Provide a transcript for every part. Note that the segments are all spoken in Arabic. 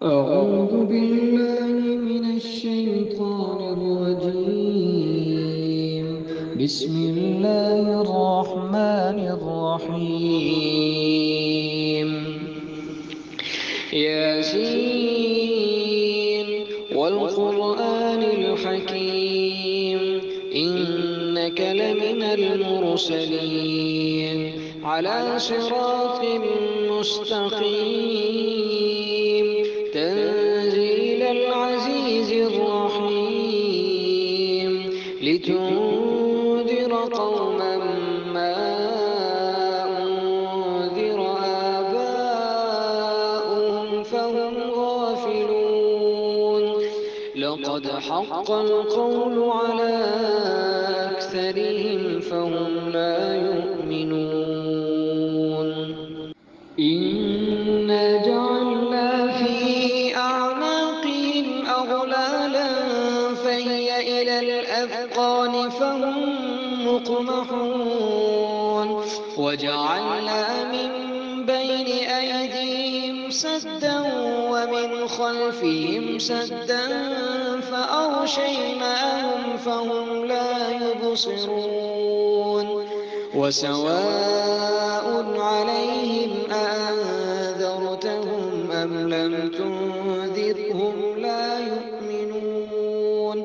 أعوذ بالله من الشيطان الرجيم. بسم الله الرحمن الرحيم. ياسين والقرآن الحكيم، إنك لمن المرسلين على صراط مستقيم، تنزيل العزيز الرحيم، لتنذر قوما ما أنذر آباؤهم فهم غافلون. لقد حق القول على أكثرهم فهم لا يؤمنون. إنا جعلنا في أعناقهم أغلالا فهي إلى الأذقان فهم مقمحون. وجعلنا من بين أيديهم سدا ومن خلفهم سدا فأغشيناهم فهم لا يبصرون. وسواء عليهم أأنذرتهم أم لم تنذرهم لا يؤمنون.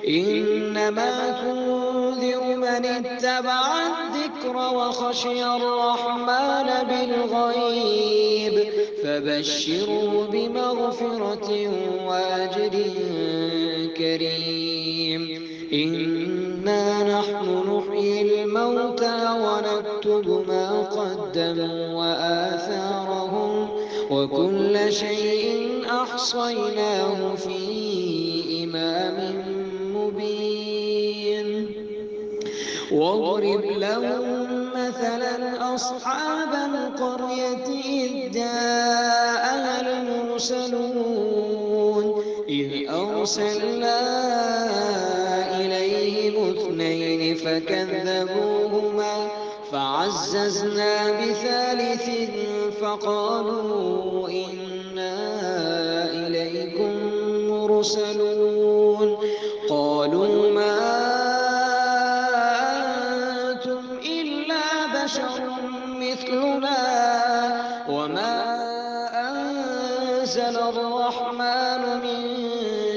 إنما تنذر من اتبع الذكر وخشي الرحمن بالغيب، فبشره بمغفرة وأجر كريم. إنا نحن نحيي الموتى ونكتب ما قدموا وآثارهم، وكل شيء أحصيناه في إمام مبين. واضرب لهم مثلا أصحاب القرية إذ جاءها المرسلون إذ أرسلنا إليهم اثنين فكذبوهما فعززنا بثالث فقالوا إنا إليكم مرسلون. قالوا ما أنتم إلا بشر مثلنا وما أنزل الرحمن من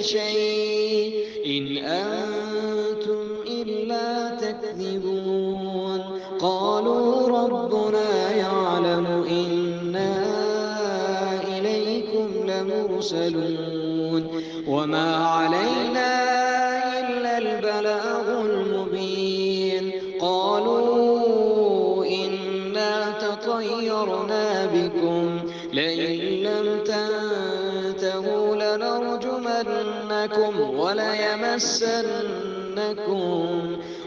شيء إن أنتم إلا تكذبون. قالوا ربنا يعلم إنا إليكم لمرسلون وما علينا إلا البلاغ المبين. قالوا إنا تطيرنا بكم لئن لم تنتهوا لنرجمنكم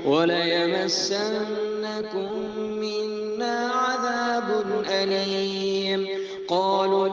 وليمسنكم منا عذاب أليم. قالوا